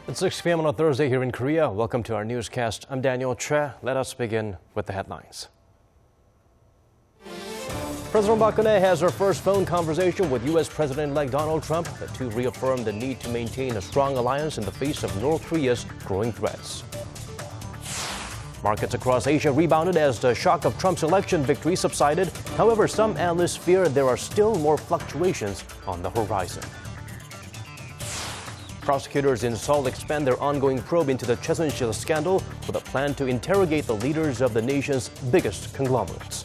It's 6 p.m. on a Thursday here in Korea. Welcome to our newscast. I'm Daniel Choi. Let us begin with the headlines. President Park Geun-hye has her first phone conversation with U.S. President-elect Donald Trump. The two reaffirmed the need to maintain a strong alliance in the face of North Korea's growing threats. Markets across Asia rebounded as the shock of Trump's election victory subsided. However, some analysts fear there are still more fluctuations on the horizon. Prosecutors in Seoul expand their ongoing probe into the Choi Soon-sil scandal with a plan to interrogate the leaders of the nation's biggest conglomerates.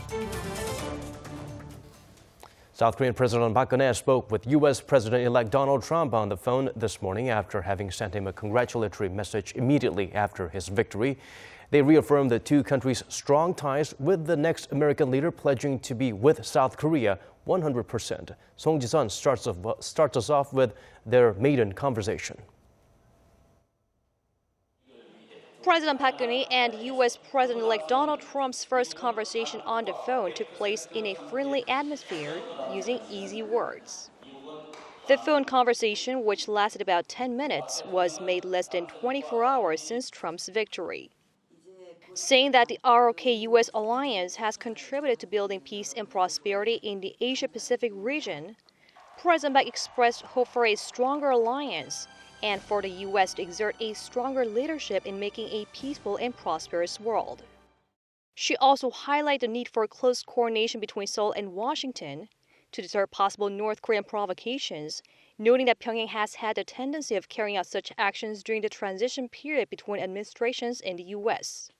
South Korean President Park Geun-hye spoke with U.S. President-elect Donald Trump on the phone this morning after having sent him a congratulatory message immediately after his victory. They reaffirmed the two countries' strong ties, with the next American leader pledging to be with South Korea 100%. Song Ji-sun starts us off with their maiden conversation. President Park Geun-hye and U.S. President-elect Donald Trump's first conversation on the phone took place in a friendly atmosphere using easy words. The phone conversation, which lasted about 10 minutes, was made less than 24 hours since Trump's victory. Saying that the ROK-US alliance has contributed to building peace and prosperity in the Asia-Pacific region, President Park expressed hope for a stronger alliance and for the U.S. to exert a stronger leadership in making a peaceful and prosperous world. She also highlighted the need for close coordination between Seoul and Washington to deter possible North Korean provocations, noting that Pyongyang has had a tendency of carrying out such actions during the transition period between administrations in the U.S.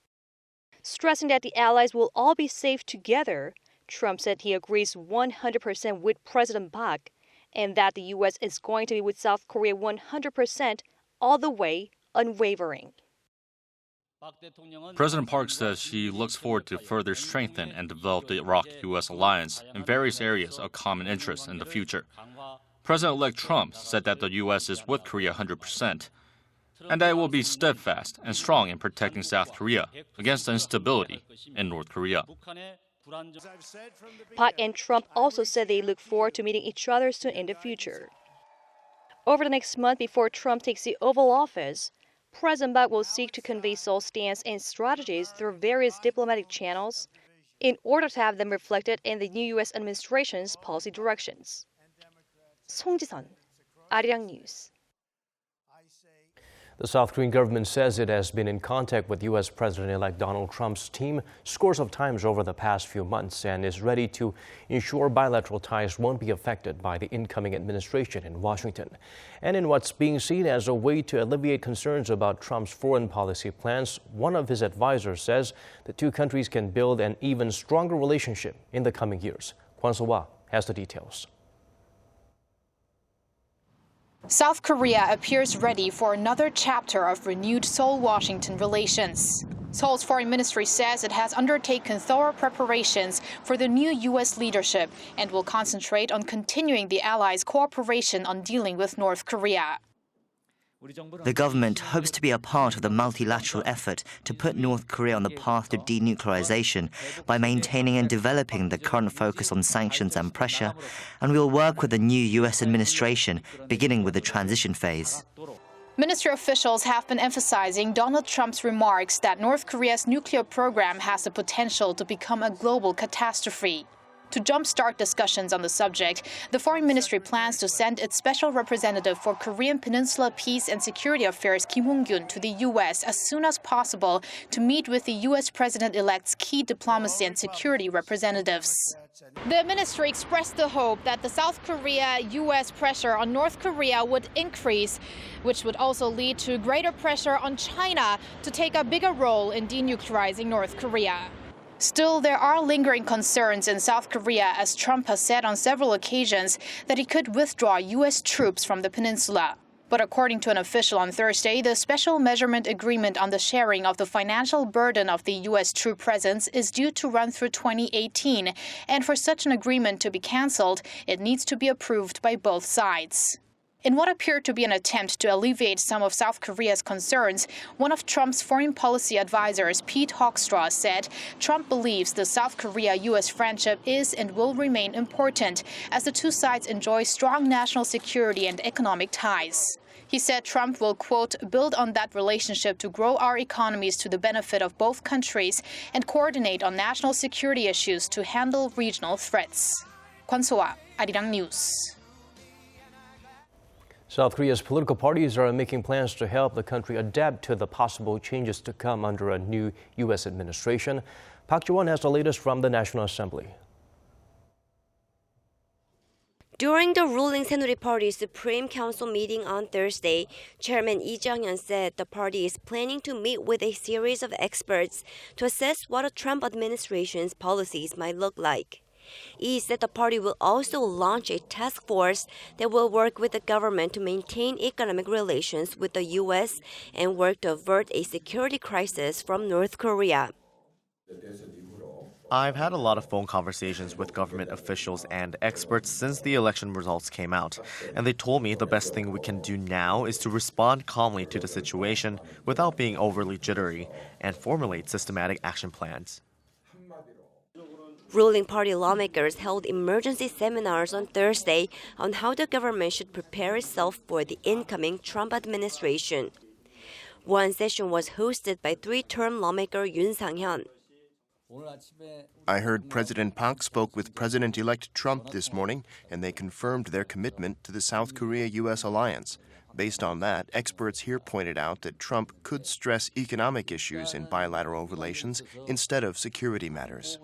Stressing that the allies will all be safe together, Trump said he agrees 100% with President Park and that the U.S. is going to be with South Korea 100% all the way, unwavering. President Park says she looks forward to further strengthen and develop the ROK-US alliance in various areas of common interest in the future. President-elect Trump said that the U.S. is with Korea 100%. And that it will be steadfast and strong in protecting South Korea against the instability in North Korea. Park and Trump also said they look forward to meeting each other soon in the future. Over the next month before Trump takes the Oval Office, President Park will seek to convey Seoul's stance and strategies through various diplomatic channels in order to have them reflected in the new U.S. administration's policy directions. Song Ji-sun, Arirang News. The South Korean government says it has been in contact with U.S. President-elect Donald Trump's team scores of times over the past few months and is ready to ensure bilateral ties won't be affected by the incoming administration in Washington. And in what's being seen as a way to alleviate concerns about Trump's foreign policy plans, one of his advisors says the two countries can build an even stronger relationship in the coming years. Kwon So-hwa has the details. South Korea appears ready for another chapter of renewed Seoul-Washington relations. Seoul's foreign ministry says it has undertaken thorough preparations for the new U.S. leadership and will concentrate on continuing the allies' cooperation on dealing with North Korea. The government hopes to be a part of the multilateral effort to put North Korea on the path to denuclearization by maintaining and developing the current focus on sanctions and pressure, and we will work with the new U.S. administration, beginning with the transition phase. Ministry officials have been emphasizing Donald Trump's remarks that North Korea's nuclear program has the potential to become a global catastrophe. To jumpstart discussions on the subject, the Foreign Ministry plans to send its Special Representative for Korean Peninsula Peace and Security Affairs Kim Hong-kyun to the U.S. as soon as possible to meet with the U.S. President-elect's key diplomacy and security representatives. The ministry expressed the hope that the South Korea-U.S. pressure on North Korea would increase, which would also lead to greater pressure on China to take a bigger role in denuclearizing North Korea. Still, there are lingering concerns in South Korea as Trump has said on several occasions that he could withdraw U.S. troops from the peninsula. But according to an official on Thursday, the special measurement agreement on the sharing of the financial burden of the U.S. troop presence is due to run through 2018. And for such an agreement to be cancelled, it needs to be approved by both sides. In what appeared to be an attempt to alleviate some of South Korea's concerns, one of Trump's foreign policy advisors, Pete Hoekstra, said Trump believes the South Korea-U.S. friendship is and will remain important as the two sides enjoy strong national security and economic ties. He said Trump will, quote, build on that relationship to grow our economies to the benefit of both countries and coordinate on national security issues to handle regional threats. Kwon So-ah, Arirang News. South Korea's political parties are making plans to help the country adapt to the possible changes to come under a new U.S. administration. Park Ji-won has the latest from the National Assembly. During the ruling Saenuri Party's Supreme Council meeting on Thursday, Chairman Lee Jung-hyun said the party is planning to meet with a series of experts to assess what a Trump administration's policies might look like. Lee said the party will also launch a task force that will work with the government to maintain economic relations with the U.S. and work to avert a security crisis from North Korea. I've had a lot of phone conversations with government officials and experts since the election results came out, and they told me the best thing we can do now is to respond calmly to the situation without being overly jittery and formulate systematic action plans. Ruling party lawmakers held emergency seminars on Thursday on how the government should prepare itself for the incoming Trump administration. One session was hosted by three-term lawmaker Yoon Sang-hyun. I heard President Park spoke with President-elect Trump this morning, and they confirmed their commitment to the South Korea-U.S. alliance. Based on that, experts here pointed out that Trump could stress economic issues in bilateral relations instead of security matters.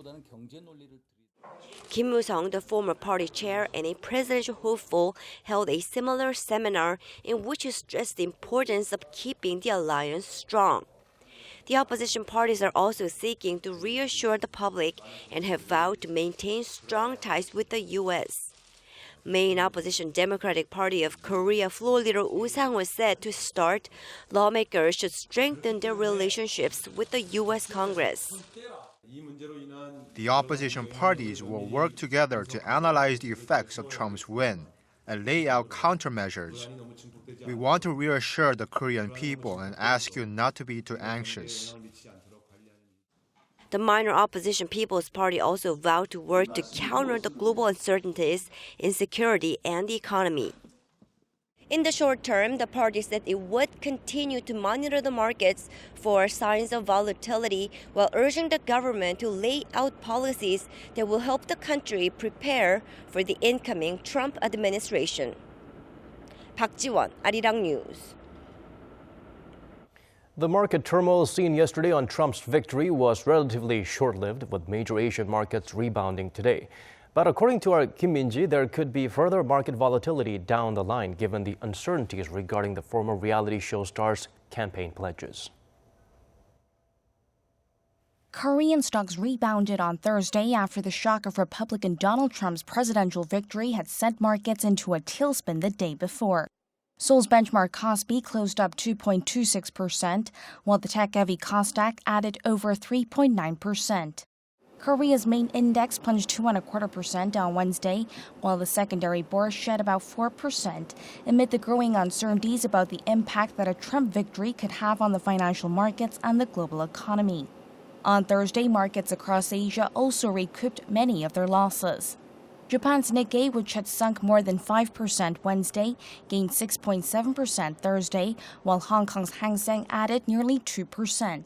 Kim Woo-sung, the former party chair and a presidential hopeful, held a similar seminar in which he stressed the importance of keeping the alliance strong. The opposition parties are also seeking to reassure the public and have vowed to maintain strong ties with the U.S. Main opposition Democratic Party of Korea floor leader Woo Sang-woo said to start, lawmakers should strengthen their relationships with the U.S. Congress. The opposition parties will work together to analyze the effects of Trump's win and lay out countermeasures. We want to reassure the Korean people and ask you not to be too anxious. The minor opposition People's Party also vowed to work to counter the global uncertainties in security and the economy. In the short term, the party said it would continue to monitor the markets for signs of volatility while urging the government to lay out policies that will help the country prepare for the incoming Trump administration. Park Ji-won, Arirang News. The market turmoil seen yesterday on Trump's victory was relatively short-lived, with major Asian markets rebounding today. But according to our Kim Min-ji, there could be further market volatility down the line given the uncertainties regarding the former reality show star's campaign pledges. Korean stocks rebounded on Thursday after the shock of Republican Donald Trump's presidential victory had sent markets into a tailspin the day before. Seoul's benchmark Kospi closed up 2.26%, while the tech-heavy Kosdaq added over 3.9%. Korea's main index plunged 2.25% on Wednesday, while the secondary bourse shed about 4%, amid the growing uncertainties about the impact that a Trump victory could have on the financial markets and the global economy. On Thursday, markets across Asia also recouped many of their losses. Japan's Nikkei, which had sunk more than 5% Wednesday, gained 6.7% Thursday, while Hong Kong's Hang Seng added nearly 2%.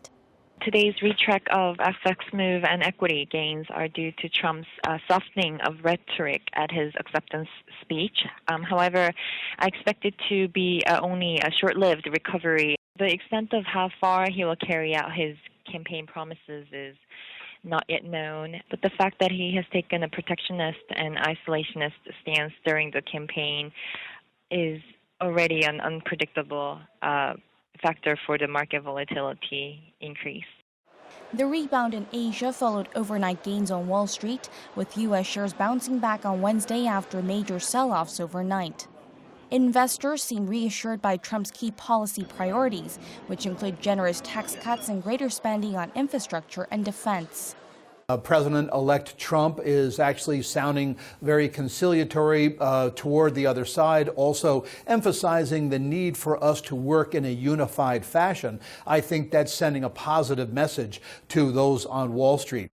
Today's retrack of FX move and equity gains are due to Trump's softening of rhetoric at his acceptance speech. However, I expect it to be only a short-lived recovery. The extent of how far he will carry out his campaign promises is not yet known, but the fact that he has taken a protectionist and isolationist stance during the campaign is already an unpredictable factor for the market volatility increase. The rebound in Asia followed overnight gains on Wall Street, with U.S. shares bouncing back on Wednesday after major sell-offs overnight. Investors seem reassured by Trump's key policy priorities, which include generous tax cuts and greater spending on infrastructure and defense. President-elect Trump is actually sounding very conciliatory toward the other side, also emphasizing the need for us to work in a unified fashion. I think that's sending a positive message to those on Wall Street.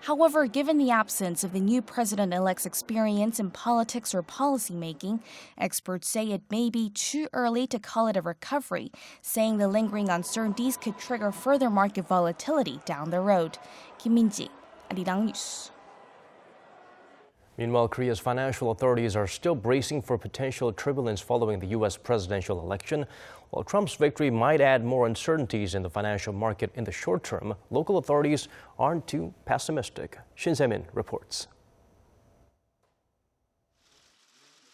However, given the absence of the new president-elect's experience in politics or policymaking, experts say it may be too early to call it a recovery, saying the lingering uncertainties could trigger further market volatility down the road. Kim Min-ji, Arirang News. Meanwhile, Korea's financial authorities are still bracing for potential turbulence following the U.S. presidential election. While Trump's victory might add more uncertainties in the financial market in the short term, local authorities aren't too pessimistic. Shin Se-min reports.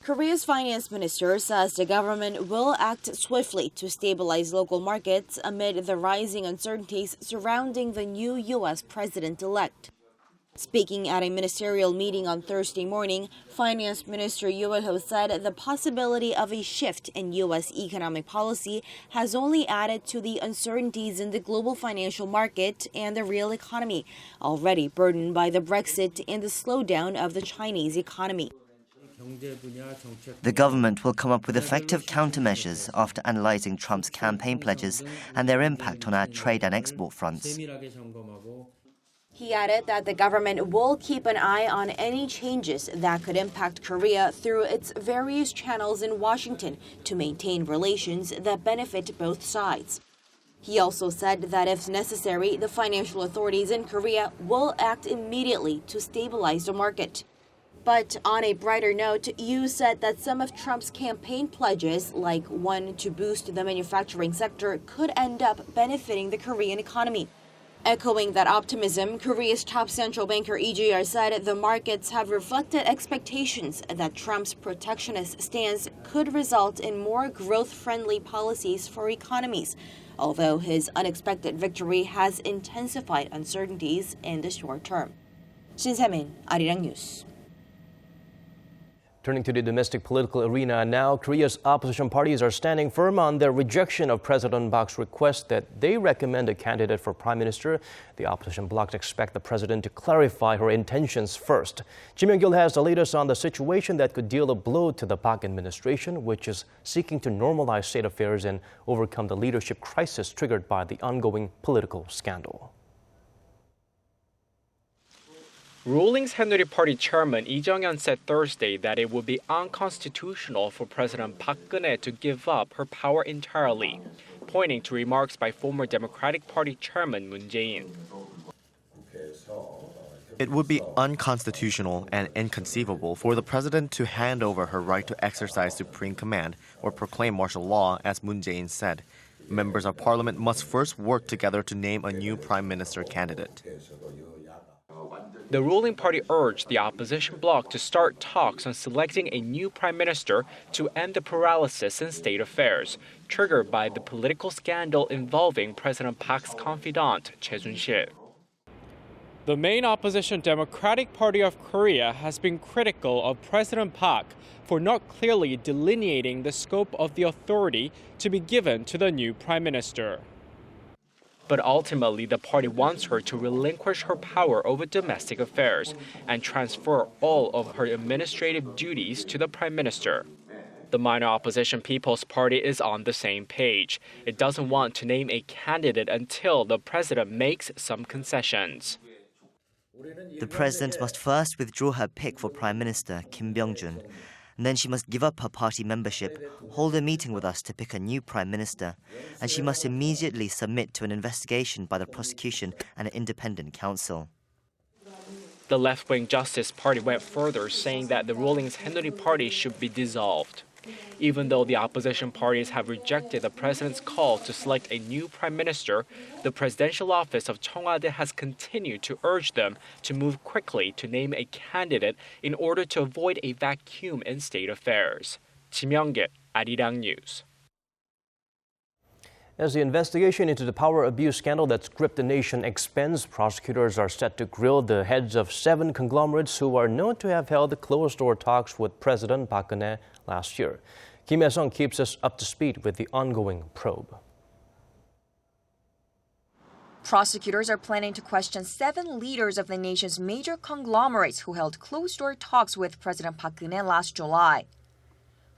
Korea's finance minister says the government will act swiftly to stabilize local markets amid the rising uncertainties surrounding the new U.S. president-elect. Speaking at a ministerial meeting on Thursday morning, Finance Minister Yoo Il-ho said the possibility of a shift in U.S. economic policy has only added to the uncertainties in the global financial market and the real economy, already burdened by the Brexit and the slowdown of the Chinese economy. The government will come up with effective countermeasures after analyzing Trump's campaign pledges and their impact on our trade and export fronts. He added that the government will keep an eye on any changes that could impact Korea through its various channels in Washington to maintain relations that benefit both sides. He also said that if necessary, the financial authorities in Korea will act immediately to stabilize the market. But on a brighter note, Yoo said that some of Trump's campaign pledges, like one to boost the manufacturing sector, could end up benefiting the Korean economy. Echoing that optimism, Korea's top central banker Lee Jae-yol said the markets have reflected expectations that Trump's protectionist stance could result in more growth-friendly policies for economies, although his unexpected victory has intensified uncertainties in the short term. Shin Se-min, Arirang News. Turning to the domestic political arena now, Korea's opposition parties are standing firm on their rejection of President Park's request that they recommend a candidate for prime minister. The opposition bloc expect the president to clarify her intentions first. Kim Young-gil has the latest on the situation that could deal a blow to the Park administration, which is seeking to normalize state affairs and overcome the leadership crisis triggered by the ongoing political scandal. Ruling Saenuri Party chairman Lee Jong-hyun said Thursday that it would be unconstitutional for President Park Geun-hye to give up her power entirely, pointing to remarks by former Democratic Party chairman Moon Jae-in. It would be unconstitutional and inconceivable for the president to hand over her right to exercise supreme command or proclaim martial law, as Moon Jae-in said. Members of parliament must first work together to name a new prime minister candidate. The ruling party urged the opposition bloc to start talks on selecting a new prime minister to end the paralysis in state affairs, triggered by the political scandal involving President Park's confidant, Choi Soon-sil. The main opposition Democratic Party of Korea has been critical of President Park for not clearly delineating the scope of the authority to be given to the new prime minister. But ultimately, the party wants her to relinquish her power over domestic affairs and transfer all of her administrative duties to the prime minister. The minor opposition People's Party is on the same page. It doesn't want to name a candidate until the president makes some concessions. The president must first withdraw her pick for Prime Minister, Kim Byung-jun, and then she must give up her party membership, hold a meeting with us to pick a new prime minister, and she must immediately submit to an investigation by the prosecution and an independent counsel. The left-wing Justice Party went further, saying that the ruling Saenuri Party should be dissolved. Even though the opposition parties have rejected the president's call to select a new prime minister, the presidential office of Cheongwade has continued to urge them to move quickly to name a candidate in order to avoid a vacuum in state affairs. Kim Young-gil, Arirang News. As the investigation into the power abuse scandal that's gripped the nation expands, prosecutors are set to grill the heads of 7 conglomerates who are known to have held closed-door talks with President Park Geun-hye last year. Kim Hye-sung keeps us up to speed with the ongoing probe. Prosecutors are planning to question 7 leaders of the nation's major conglomerates who held closed-door talks with President Park Geun-hye last July.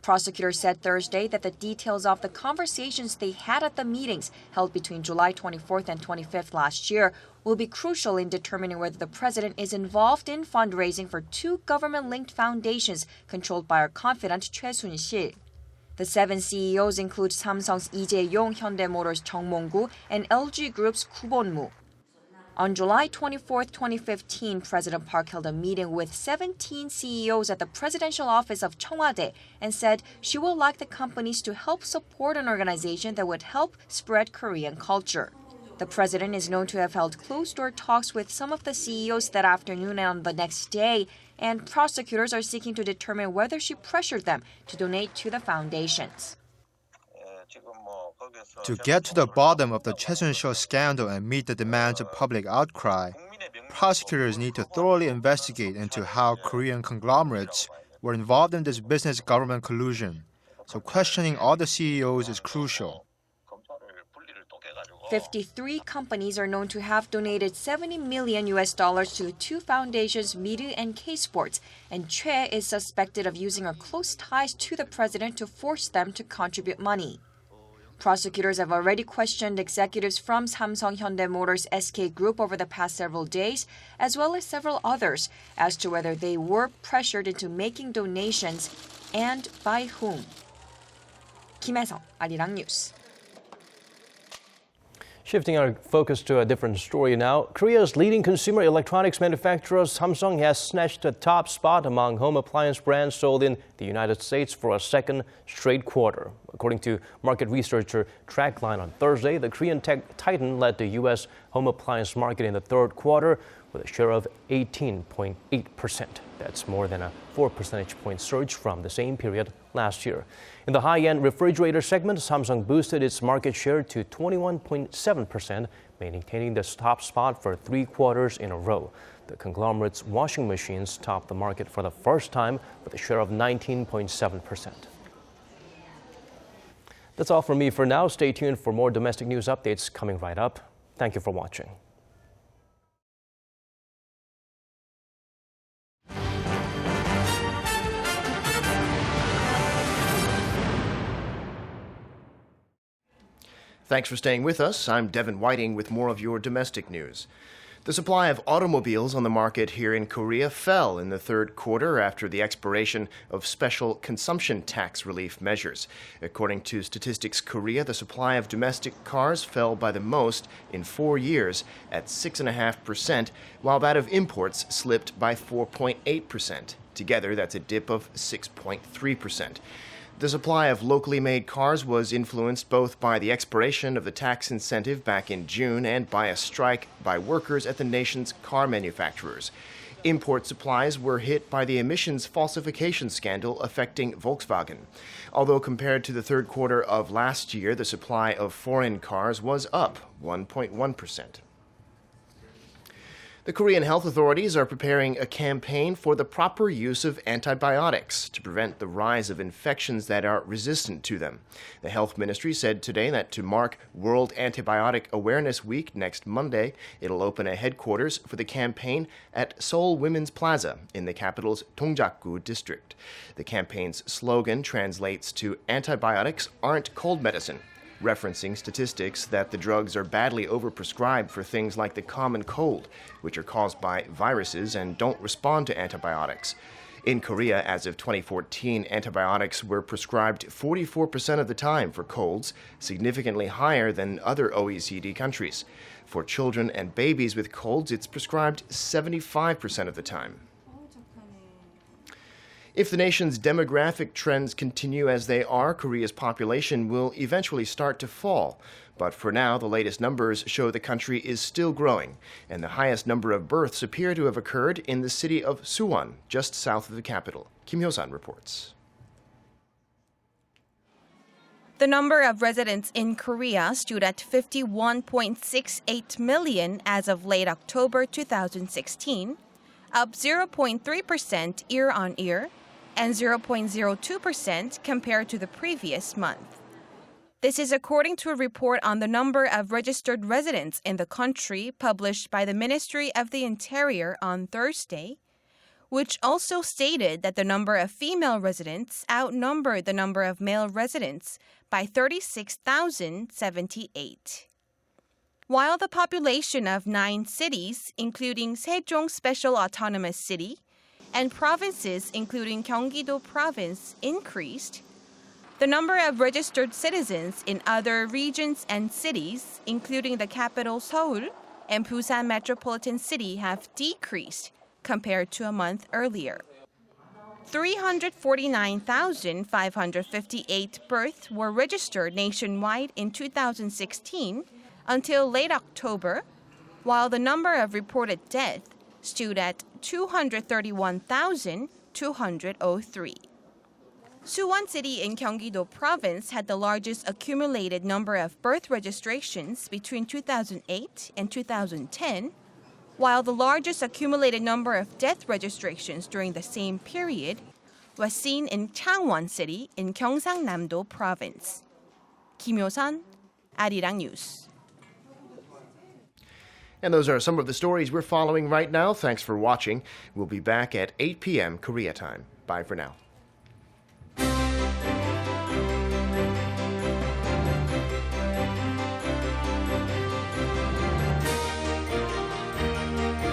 Prosecutors said Thursday that the details of the conversations they had at the meetings held between July 24th and 25th last year will be crucial in determining whether the president is involved in fundraising for two government-linked foundations controlled by our confidant Choi Soon-sil. The 7 CEOs include Samsung's Lee Jae-yong, Hyundai Motors' Chung Mong-gu, and LG Group's Koo Bon-moo. On July 24, 2015, President Park held a meeting with 17 CEOs at the presidential office of Cheongwade and said she would like the companies to help support an organization that would help spread Korean culture. The president is known to have held closed-door talks with some of the CEOs that afternoon and on the next day, and prosecutors are seeking to determine whether she pressured them to donate to the foundations. To get to the bottom of the Choi Soon-sil scandal and meet the demands of public outcry, prosecutors need to thoroughly investigate into how Korean conglomerates were involved in this business-government collusion. So questioning all the CEOs is crucial. 53 companies are known to have donated $70 million to two foundations, Miru and K-Sports, and Choi is suspected of using her close ties to the president to force them to contribute money. Prosecutors have already questioned executives from Samsung Hyundai Motors SK Group over the past several days, as well as several others, as to whether they were pressured into making donations and by whom. Kim Hae-sung, Arirang News. Shifting our focus to a different story now, Korea's leading consumer electronics manufacturer Samsung has snatched the top spot among home appliance brands sold in the United States for a second straight quarter. According to market researcher TrackLine on Thursday, the Korean tech titan led the U.S. home appliance market in the third quarter with a share of 18.8%. That's more than a 4 percentage point surge from the same period last year. In the high-end refrigerator segment, Samsung boosted its market share to 21.7%, maintaining the top spot for 3 quarters in a row. The conglomerate's washing machines topped the market for the first time with a share of 19.7%. That's all from me for now. Stay tuned for more domestic news updates coming right up. Thank you for watching. Thanks for staying with us. I'm Devin Whiting with more of your domestic news. The supply of automobiles on the market here in Korea fell in the third quarter after the expiration of special consumption tax relief measures. According to Statistics Korea, the supply of domestic cars fell by the most in 4 years at 6.5%, while that of imports slipped by 4.8%. Together, that's a dip of 6.3%. The supply of locally made cars was influenced both by the expiration of the tax incentive back in June and by a strike by workers at the nation's car manufacturers. Import supplies were hit by the emissions falsification scandal affecting Volkswagen. Although compared to the third quarter of last year, the supply of foreign cars was up 1.1%. The Korean health authorities are preparing a campaign for the proper use of antibiotics to prevent the rise of infections that are resistant to them. The health ministry said today that to mark World Antibiotic Awareness Week next Monday, it'll open a headquarters for the campaign at Seoul Women's Plaza in the capital's Dongjakgu district. The campaign's slogan translates to "Antibiotics aren't cold medicine," referencing statistics that the drugs are badly overprescribed for things like the common cold, which are caused by viruses and don't respond to antibiotics. In Korea, as of 2014, antibiotics were prescribed 44% of the time for colds, significantly higher than other OECD countries. For children and babies with colds, it's prescribed 75% of the time. If the nation's demographic trends continue as they are, Korea's population will eventually start to fall. But for now, the latest numbers show the country is still growing, and the highest number of births appear to have occurred in the city of Suwon, just south of the capital. Kim Hyo-san reports. The number of residents in Korea stood at 51.68 million as of late October 2016, up 0.3% year-on-year, and 0.02% compared to the previous month. This is according to a report on the number of registered residents in the country published by the Ministry of the Interior on Thursday, which also stated that the number of female residents outnumbered the number of male residents by 36,078. While the population of 9 cities, including Sejong Special Autonomous City, and provinces, including Gyeonggi-do Province, increased, the number of registered citizens in other regions and cities, including the capital Seoul and Busan Metropolitan City, have decreased compared to a month earlier. 349,558 births were registered nationwide in 2016 until late October, while the number of reported deaths stood at 231,203. Suwon City in Gyeonggi-do Province had the largest accumulated number of birth registrations between 2008 and 2010, while the largest accumulated number of death registrations during the same period was seen in Changwon City in Gyeongsang-namdo Province. Kim Yo-san, Arirang News. And those are some of the stories we're following right now. Thanks for watching. We'll be back at 8 p.m. Korea time. Bye for now.